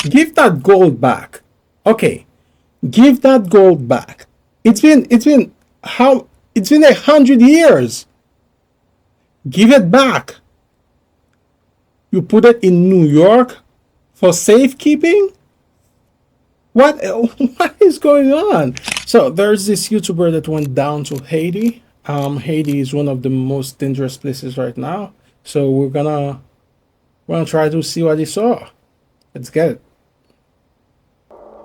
Give that gold back. Okay, give that gold back. It's been how it's been 100 years. Give it back. You put it in New York for safekeeping? What what is going on? So there's this YouTuber that went down to Haiti. Haiti is one of the most dangerous places right now. So we're gonna try to see what he saw. Let's get it.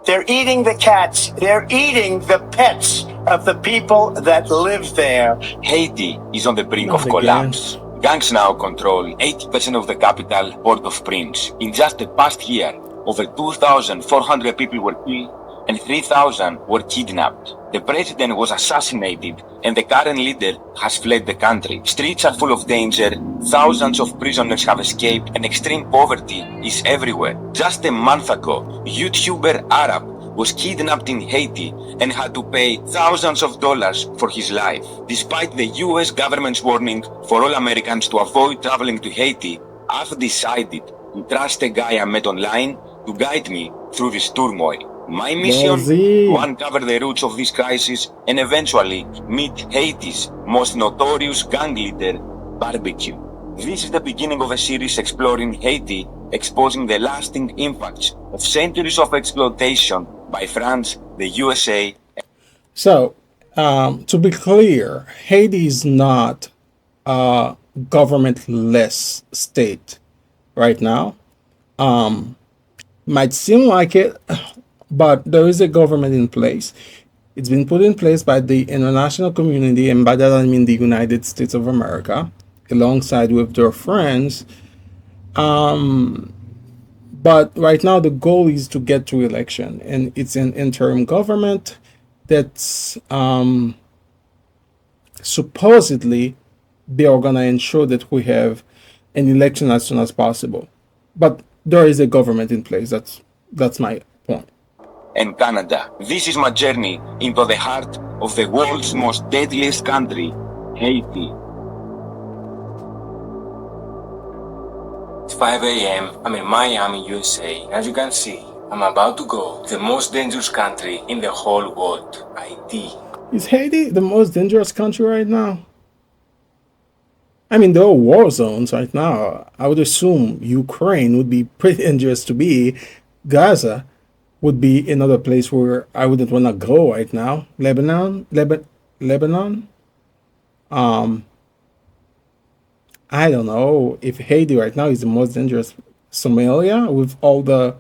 They're eating the cats. They're eating the pets of the people that live there. Haiti is on the brink Not of again. collapse. Gangs now control 80% of the capital, Port-au-Prince. In just the past year, over 2,400 people were killed and 3,000 were kidnapped. The president was assassinated and the current leader has fled the country. Streets are full of danger, thousands of prisoners have escaped, and extreme poverty is everywhere. Just a month ago, YouTuber Arab was kidnapped in Haiti and had to pay thousands of dollars for his life. Despite the US government's warning for all Americans to avoid traveling to Haiti, I've decided to trust a guy I met online to guide me through this turmoil. My mission? Moise. To uncover the roots of this crisis and eventually meet Haiti's most notorious gang leader, Barbecue. This is the beginning of a series exploring Haiti, exposing the lasting impacts of centuries of exploitation by France, the USA. So, to be clear, Haiti is not a governmentless state right now. Might seem like it, but there is a government in place. It's been put in place by the international community, and by that I mean the United States of America, alongside with their friends. But right now the goal is to get to election, and it's an interim government that's supposedly they are gonna ensure that we have an election as soon as possible. But there is a government in place. That's my point. And Canada. This is my journey into the heart of the world's most deadliest country, Haiti. It's 5 a.m. I'm in Miami, USA. As you can see, I'm about to go to the most dangerous country in the whole world, Haiti. Is Haiti the most dangerous country right now? I mean, there are war zones right now. I would assume Ukraine would be pretty dangerous to be. Gaza would be another place where I wouldn't want to go right now. Lebanon. I don't know if Haiti right now is the most dangerous. Somalia, with all the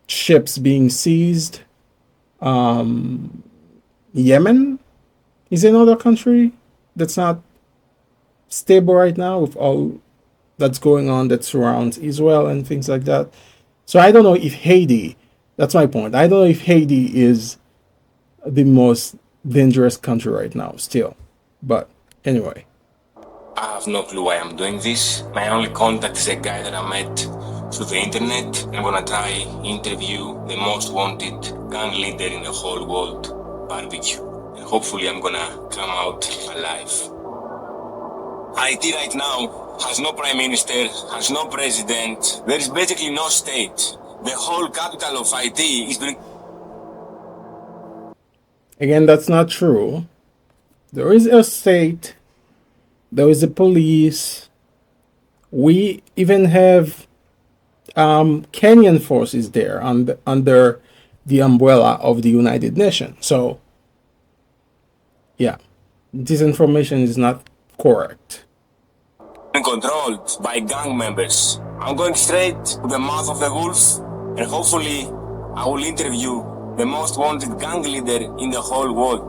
ships being seized. Yemen is another country that's not stable right now with all that's going on that surrounds Israel and things like that. So I don't know if Haiti, that's my point. I don't know if Haiti is the most dangerous country right now still. But anyway. I have no clue why I'm doing this. My only contact is a guy that I met through the internet. I'm gonna try interview the most wanted gang leader in the whole world, Barbecue. And hopefully I'm gonna come out alive. Haiti right now has no prime minister, has no president. There is basically no state. The whole capital of Haiti is being... Again, that's not true. There is a state, there is a police. We even have Kenyan forces there under the umbrella of the United Nations. So, yeah, this information is not correct. Controlled by gang members. I'm going straight to the mouth of the wolf, and hopefully I will interview the most wanted gang leader in the whole world.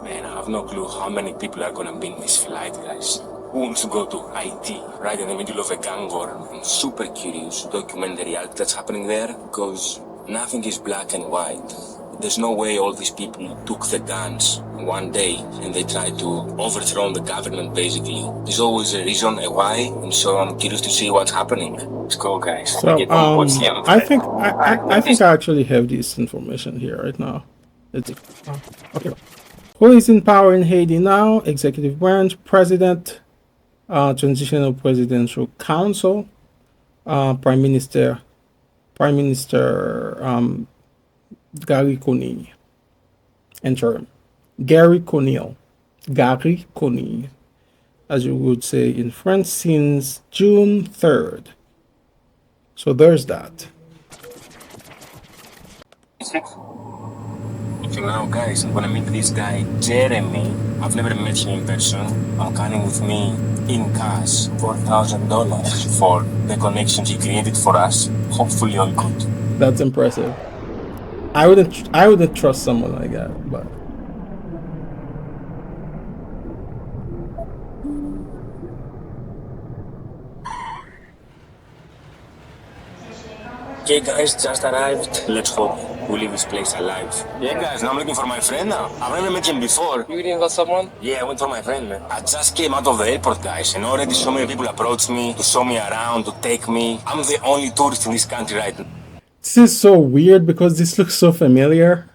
Man, I have no clue how many people are gonna be in this flight, guys. Who wants to go to Haiti, right in the middle of a gang war? I'm super curious to document the reality that's happening there, because nothing is black and white. There's no way all these people took the guns one day and they tried to overthrow the government, basically. There's always a reason, a why, and so I'm curious to see what's happening. Let's go, guys. So I think I actually have this information here right now. Let's see. Okay. Who is in power in Haiti now? Executive branch, president, transitional presidential council. Prime Minister Gary Conille, interim. Gary Conille, Gary Conille, as you would say in French, since June 3rd. So there's that. So now, guys, I'm gonna meet this guy, Jeremy. I've never met him in person. I'm carrying with me in cash $4,000 for the connections he created for us. Hopefully, all good. That's impressive. I wouldn't trust someone like that, but Okay, guys, just arrived. Let's hope we leave this place alive. Yeah, guys, now I'm looking for my friend now. I've never met him before. You didn't got someone? Yeah, I went for my friend, man. I just came out of the airport, guys, and already so many people approached me to show me around, to take me. I'm the only tourist in this country right now. this is so weird because this looks so familiar.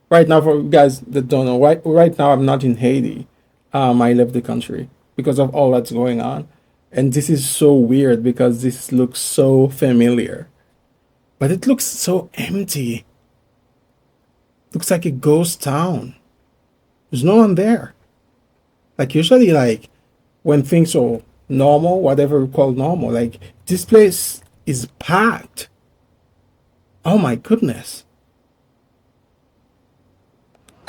Right now, for you guys that don't know, right now I'm not in Haiti. I left the country because of all that's going on, and this is so weird because this looks so familiar, but it looks so empty. Looks like a ghost town. There's no one there. Like usually, like when things are normal, whatever we call normal, like this place is packed. Oh my goodness.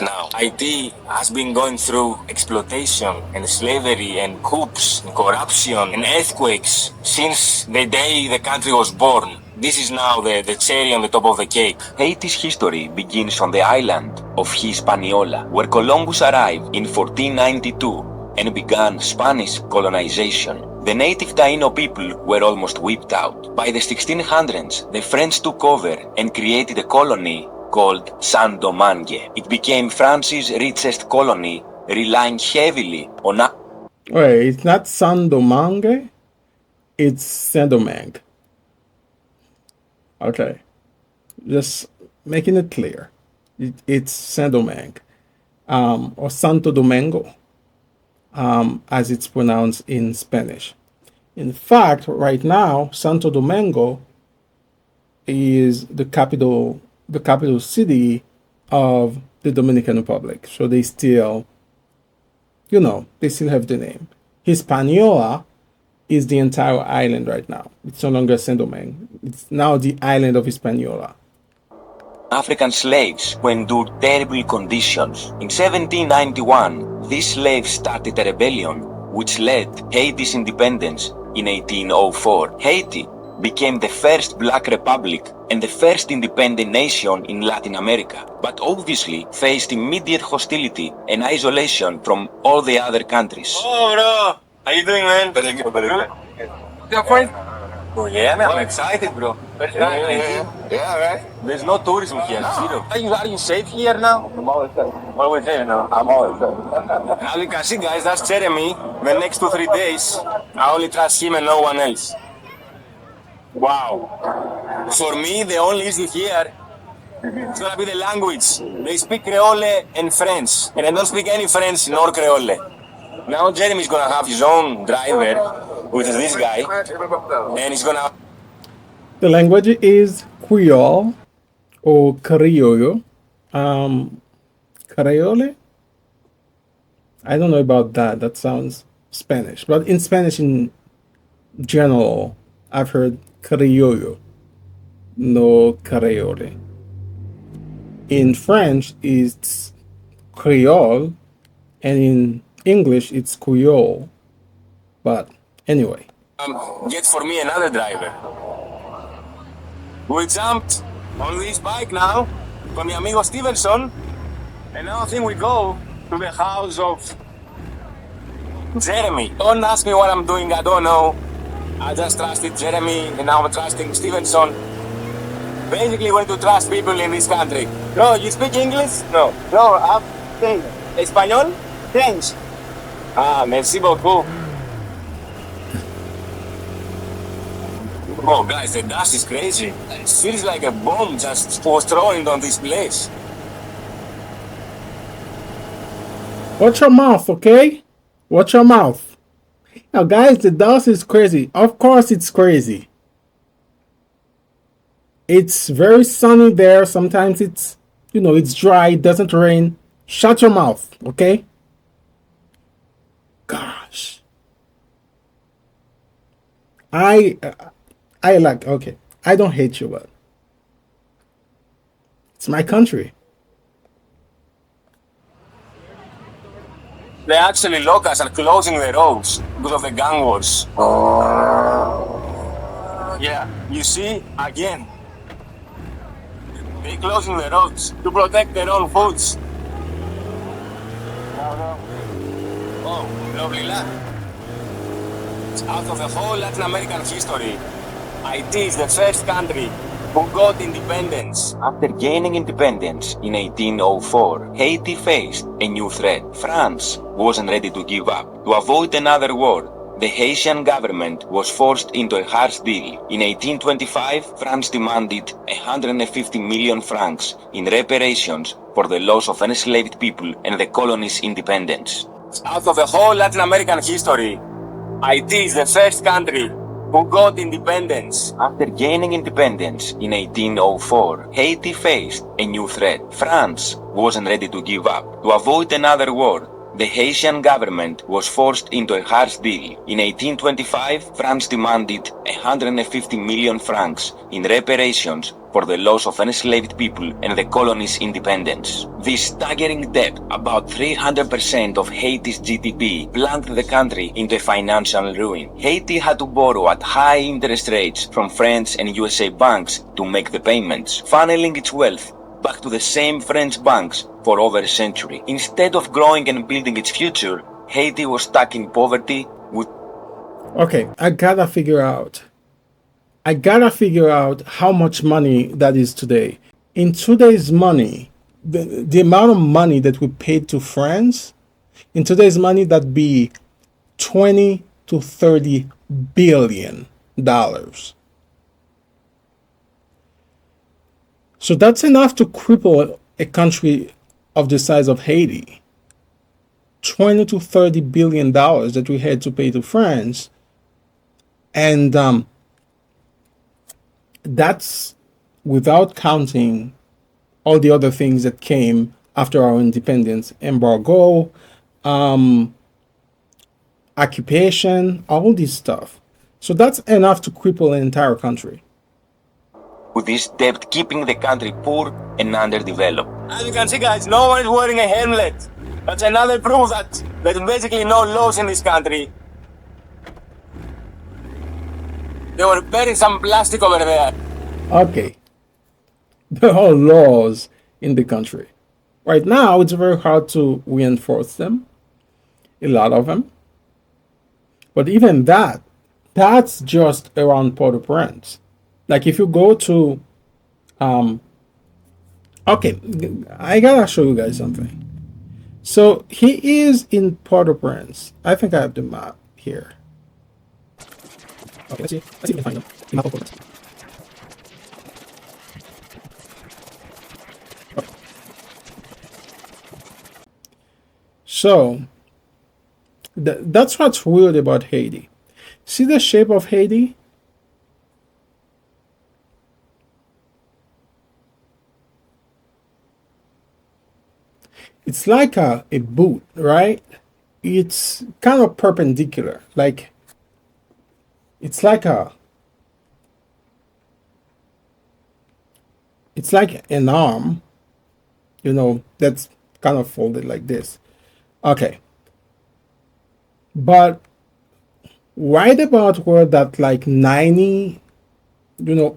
Now, Haiti has been going through exploitation and slavery and coups and corruption and earthquakes since the day the country was born. This is now the cherry on the top of the cake. Haiti's history begins on the island of Hispaniola, where Columbus arrived in 1492 and began Spanish colonization. The native Taino people were almost wiped out. By the 1600s, the French took over and created a colony called Santo Domingue. It became France's richest colony, relying heavily on... Wait, it's not San Domingue, it's Saint Domingue. Okay, just making it clear. It's Saint Domingue, or Santo Domingo, as it's pronounced in Spanish. In fact, right now, Santo Domingo is the capital city of the Dominican Republic. So they still, they still have the name. Hispaniola is the entire island right now. It's no longer Saint Domingue. It's now the island of Hispaniola. African slaves who endured terrible conditions. In 1791, these slaves started a rebellion which led Haiti's independence in 1804. Haiti became the first black republic and the first independent nation in Latin America, but obviously faced immediate hostility and isolation from all the other countries. Oh, bro! How you doing, man? Very good, very good. Yeah, fine. Oh, yeah, man, I'm excited, bro. Yeah, right? There's no tourism here, zero. Are you safe here now? I'm always there. Always there, no? I'm always there. As you can see, guys, that's Jeremy. The next 2-3 days, I only trust him and no one else. Wow. For me, the only issue here is gonna be the language. They speak Creole and French, and I don't speak any French nor Creole. Now Jeremy's gonna have his own driver, which is this guy, and he's gonna... The language is Creole or Criollo. Creole? I don't know about that. That sounds Spanish. But in Spanish in general, I've heard Criollo, no Creole. In French, it's Creole, and in English, it's Creole. But anyway. Get for me another driver. We jumped on this bike now con mi amigo Stevenson, and now I think we go to the house of Jeremy. Don't ask me what I'm doing, I don't know. I just trusted Jeremy, and now I'm trusting Stevenson. Basically, we need to trust people in this country. Bro, you speak English? No. No, I'm saying Español? French. Ah, merci beaucoup. Oh, guys, the dust is crazy. It feels like a bomb just was thrown on this place. Watch your mouth, okay? Watch your mouth. Now, guys, the dust is crazy. Of course, it's crazy. It's very sunny there. Sometimes it's, it's dry. It doesn't rain. Shut your mouth, okay? Gosh. I I like, okay. I don't hate you, but it's my country. They actually locals are closing the roads because of the gang wars. Yeah, you see, again, they closing the roads to protect their own foods. Oh, lovely land. It's out of the whole Latin American history. Haiti is the first country who got independence. After gaining independence in 1804, Haiti faced a new threat. France wasn't ready to give up. To avoid another war, the Haitian government was forced into a harsh deal. In 1825, France demanded 150 million francs in reparations for the loss of enslaved people and the colony's independence. Out of the whole Latin American history, Haiti is the first country who got independence. After gaining independence in 1804, Haiti faced a new threat. France wasn't ready to give up. To avoid another war, the Haitian government was forced into a harsh deal. In 1825, France demanded 150 million francs in reparations for the loss of enslaved people and the colony's independence. This staggering debt, about 300% of Haiti's GDP, plunged the country into financial ruin. Haiti had to borrow at high interest rates from French and USA banks to make the payments, funneling its wealth back to the same French banks for over a century. Instead of growing and building its future, Haiti was stuck in poverty with... Okay, I gotta figure out how much money that is today. In today's money, the amount of money that we paid to France, in today's money, that'd be 20 to 30 billion dollars. So that's enough to cripple a country of the size of Haiti. 20 to 30 billion dollars that we had to pay to France. And that's without counting all the other things that came after our independence: embargo, occupation, all this stuff. So that's enough to cripple an entire country. with this debt keeping the country poor and underdeveloped. As you can see, guys, no one is wearing a helmet. That's another proof that there's basically no laws in this country. They were burying some plastic over there. Okay. There are laws in the country. Right now, it's very hard to reinforce them, a lot of them. But even that's just around Port-au-Prince. Like if you go to, okay, I gotta show you guys something. So he is in Port-au-Prince. I think I have the map here. Okay, let's see if we can find the map of Port-au-Prince. Okay. So that's what's weird about Haiti. See the shape of Haiti? It's like a boot, right? It's kind of perpendicular. Like it's like an arm, that's kind of folded like this. Okay. But right about where that like 90,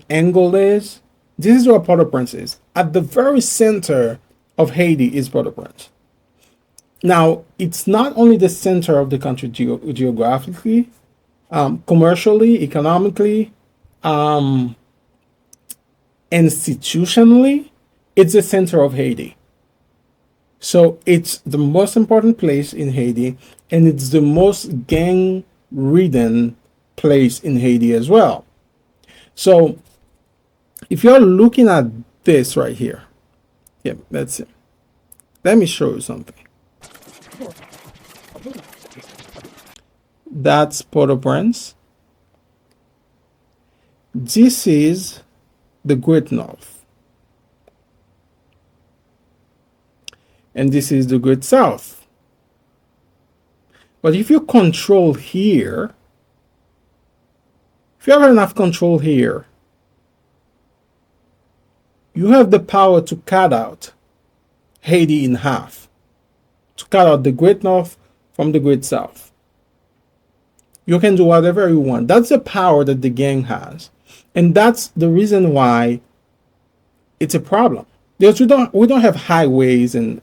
angle is, this is where Port-au-Prince is. At the very center of Haiti is Port-au-Prince. Now, it's not only the center of the country geographically, commercially, economically, institutionally, it's the center of Haiti. So it's the most important place in Haiti, and it's the most gang-ridden place in Haiti as well. So if you're looking at this right here, yeah, that's it. Let me show you something. That's Port-au-Prince. This is the Great North. And this is the Great South. But if you control here, if you have enough control here, you have the power to cut out Haiti in half, to cut out the Great North from the Great South. You can do whatever you want. That's the power that the gang has. And that's the reason why it's a problem. Because we don't have highways and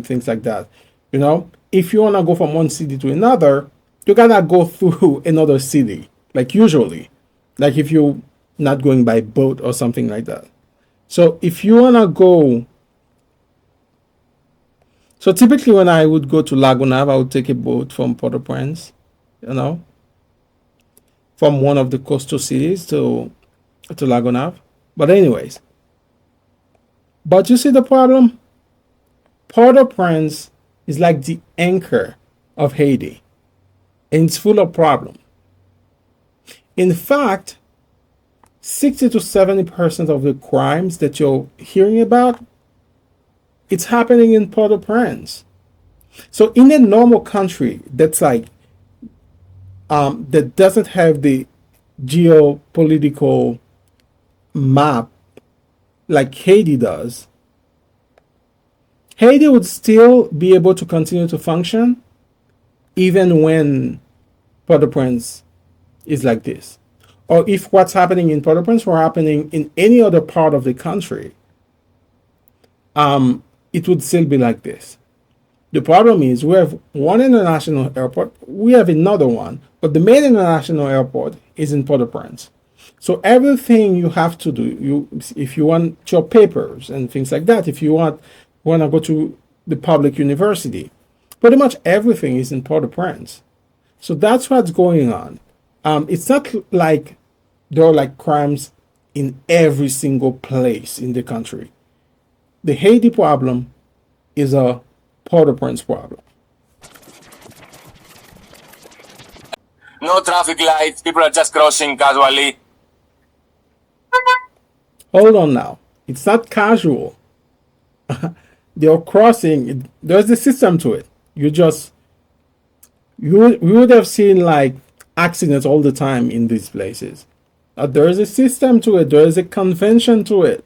things like that. You know, if you want to go from one city to another, you gotta go through another city, like usually. Like if you're not going by boat or something like that. So if you want to go, so typically when I would go to Lagunave, I would take a boat from Port-au-Prince, you know, from one of the coastal cities to Lagunave. But anyways, but you see the problem? Port-au-Prince is like the anchor of Haiti, and it's full of problems. In fact, 60 to 70% of the crimes that you're hearing about, it's happening in Port-au-Prince. So in a normal country that's like that doesn't have the geopolitical map like Haiti does, Haiti would still be able to continue to function even when Port-au-Prince is like this. Or if what's happening in Port-au-Prince were happening in any other part of the country, it would still be like this. The problem is we have one international airport, we have another one, but the main international airport is in Port-au-Prince. So everything you have to do, if you want your papers and things like that, if you want to go to the public university, pretty much everything is in Port-au-Prince. So that's what's going on. It's not like there are like crimes in every single place in the country. The Haiti problem is a Port-au-Prince problem. No traffic lights, people are just crossing casually. Hold on now. It's not casual. They're crossing. There's a system to it. You would have seen like accidents all the time in these places. There is a system to it. There is a convention to it.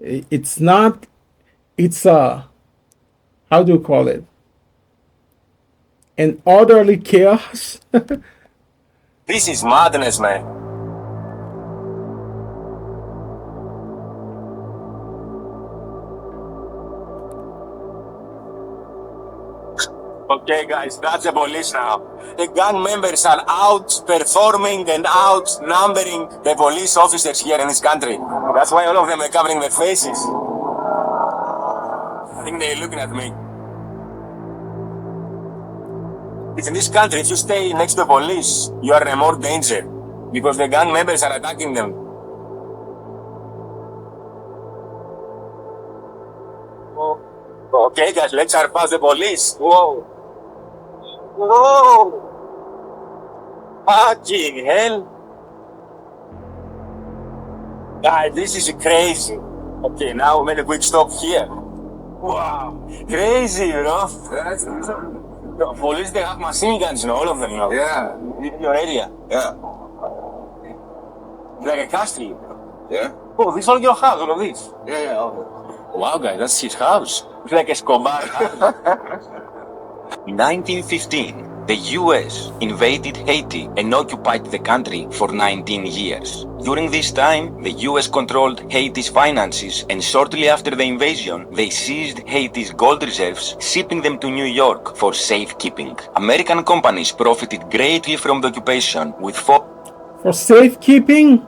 It's not. It's a. How do you call it? An orderly chaos. This is madness, man. Okay, guys, that's the police now. The gang members are outperforming and outnumbering the police officers here in this country. That's why all of them are covering their faces. I think they're looking at me. In this country, if you stay next to the police, you are in more danger because the gang members are attacking them. Oh. Okay, guys, let's surpass the police. Whoa. Whoa! Fucking hell! Guys, this is crazy. Okay, now we made a quick stop here. Wow! Crazy, you know? The police, they have machine guns, you know, all of them, you know? Yeah. In your area. Yeah. Like a castle. Yeah. Oh, this is all your house, all of this? Yeah, yeah. Wow, guys, that's his house. It's like a Escobar house. In 1915, the US invaded Haiti and occupied the country for 19 years. During this time, the US controlled Haiti's finances, and shortly after the invasion, they seized Haiti's gold reserves, shipping them to New York for safekeeping. American companies profited greatly from the occupation with For safekeeping?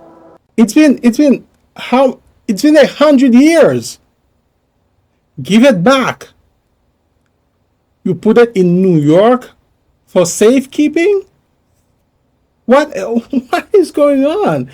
It's been 100 years. Give it back. You put it in New York for safekeeping? What is going on?